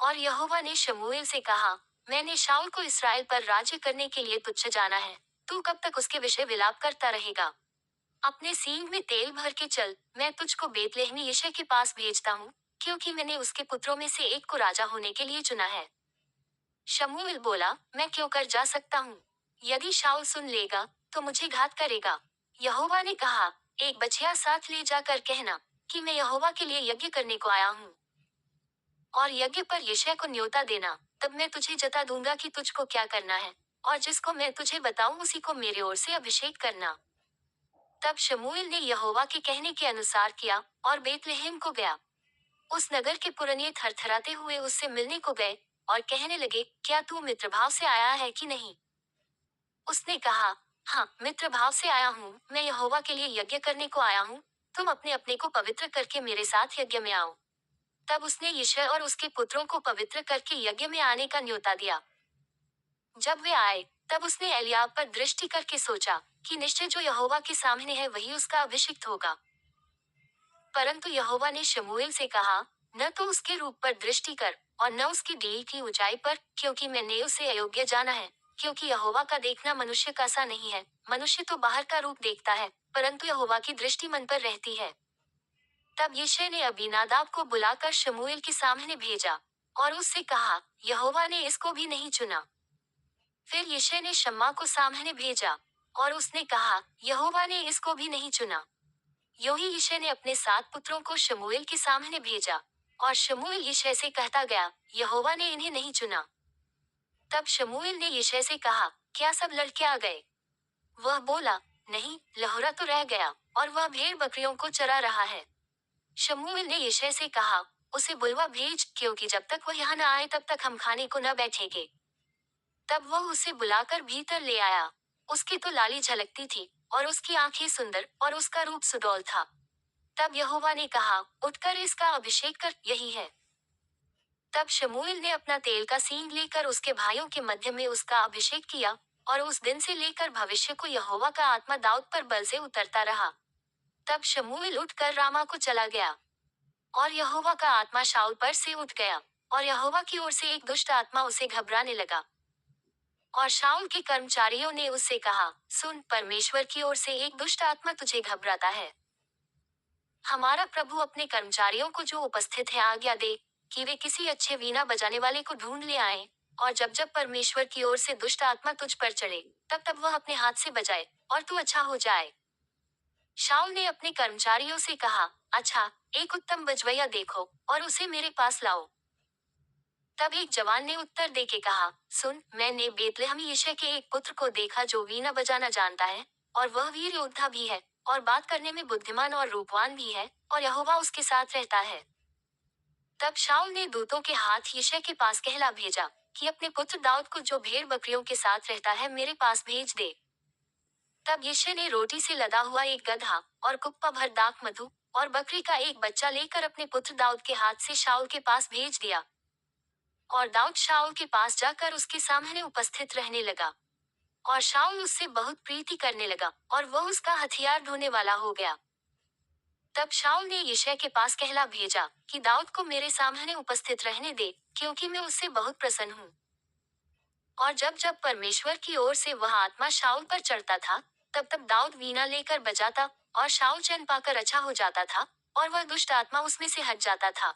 और यहोवा ने शमूएल से कहा, मैंने शाऊल को इस्राएल पर राज्य करने के लिए तुझसे जाना है। तू कब तक उसके विषय विलाप करता रहेगा? अपने सींग में तेल भर के चल, मैं तुझको बेतलेहमी यिशै के पास भेजता हूँ, क्योंकि मैंने उसके पुत्रों में से एक को राजा होने के लिए चुना है। शमूएल बोला, मैं क्यों कर जा सकता हूँ? यदि शाऊल सुन लेगा, तो मुझे घात करेगा। यहोवा ने कहा, एक बछिया साथ ले जाकर कहना कि मैं यहोवा के लिए यज्ञ करने को आया हूँ। और यज्ञ पर यिशै को न्योता देना, तब मैं तुझे जता दूंगा कि तुझको क्या करना है, और जिसको मैं तुझे बताऊं उसी को मेरे ओर से अभिषेक करना। तब शमूएल ने यहोवा के कहने के अनुसार किया और बेतलेहम को गया। उस नगर के पुरनिये थरथराते हुए उससे मिलने को गए और कहने लगे, क्या तू मित्रभाव से आया है कि नहीं? उसने कहा, हाँ, मित्रभाव से आया हूँ, मैं यहोवा के लिए यज्ञ करने को आया हूँ। तुम अपने अपने को पवित्र करके मेरे साथ यज्ञ में आओ। तब उसने यिशै और उसके पुत्रों को पवित्र करके यज्ञ में आने का न्योता दिया। जब वे आए, तब उसने एलियाब पर दृष्टि करके सोचा कि निश्चय जो यहोवा के सामने है वही उसका अभिषिक्त होगा। परंतु यहोवा ने शमूएल से कहा, न तो उसके रूप पर दृष्टि कर और न उसकी डील की ऊंचाई पर, क्योंकि मैंने उसे अयोग्य जाना है। क्योंकि यहोवा का देखना मनुष्य का सा नहीं है। मनुष्य तो बाहर का रूप देखता है, परंतु यहोवा की दृष्टि मन पर रहती है। तब यिशै ने अबीनादाब को बुलाकर शमूएल के सामने भेजा और उससे कहा, यहोवा ने इसको भी नहीं चुना। फिर यिशै ने शम्मा को सामने भेजा और उसने कहा, यहोवा ने इसको भी नहीं चुना। यूं ही यिशै ने अपने 7 पुत्रों को शमूएल के सामने भेजा और शमूएल यिशै से कहता गया, यहोवा ने इन्हें नहीं चुना। तब शमूएल ने यिशै से कहा, क्या सब लड़के आ गए? वह बोला, नहीं, लहुरा तो रह गया और वह भेड़ बकरियों को चरा रहा है। शमूएल ने यिशै से कहा, उसे बुलवा भेज, क्योंकि जब तक वह यहाँ न आए तब तक हम खाने को न बैठेंगे। तब वह उसे बुलाकर भीतर ले आया। उसकी तो लाली झलकती थी और उसकी आंखें सुंदर और उसका रूप सुडौल था। तब यहोवा ने कहा, उठकर इसका अभिषेक कर, यही है। तब शमूएल ने अपना तेल का सींग लेकर उसके भाइयों के मध्य में उसका अभिषेक किया और उस दिन से लेकर भविष्य को यहोवा का आत्मा दाऊद पर बल से उतरता रहा। तब शमूएल उठकर रामा को चला गया और यहोवा का आत्मा शाऊल पर से उठ गया और यहोवा की ओर से एक दुष्ट आत्मा उसे घबराने लगा। और शाऊल के कर्मचारियों ने उससे कहा, सुन, परमेश्वर की ओर से एक दुष्ट आत्मा तुझे घबराता है। हमारा प्रभु अपने कर्मचारियों को जो उपस्थित है आज्ञा दे कि वे किसी अच्छे वीणा बजाने वाले को ढूंढ ले आए, और जब जब परमेश्वर की ओर से दुष्ट आत्मा तुझ पर चढ़े, तब तब वह अपने हाथ से बजाए और तू अच्छा हो जाए। शाऊल ने अपने कर्मचारियों से कहा, अच्छा, एक उत्तम बजवैया देखो और उसे मेरे पास लाओ। तब एक जवान ने उत्तर देके कहा, सुन, मैंने बेतलेहमी यिशै के एक पुत्र को देखा जो वीणा बजाना जानता है, और वह वीर योद्धा भी है और बात करने में बुद्धिमान और रूपवान भी है, और यहोवा उसके साथ रहता है। तब शाऊल ने दूतों के हाथ यिशै के पास कहला भेजा कि अपने पुत्र दाऊद को जो भेड़ बकरियों के साथ रहता है मेरे पास भेज दे। तब यिशै ने रोटी से लदा हुआ एक गदहा और कुप्पा भर दाख मधु और बकरी का एक बच्चा लेकर अपने पुत्र दाऊद के हाथ से शाऊल के पास भेज दिया। और दाऊद शाऊल के पास जाकर उसके सामने उपस्थित रहने लगा और शाऊल उससे बहुत प्रीति करने लगा और वह उसका हथियार ढोने वाला हो गया। तब शाऊल ने यिशै के पास कहला भेजा कि दाऊद को मेरे सामने उपस्थित रहने दे, क्योंकि मैं उससे बहुत प्रसन्न हूँ। और जब जब परमेश्वर की ओर से वह आत्मा शाऊल पर चढ़ता था, तब तब दाऊद वीणा लेकर बजाता और शाऊल चैन पाकर अच्छा हो जाता था और वह दुष्ट आत्मा उसमें से हट जाता था।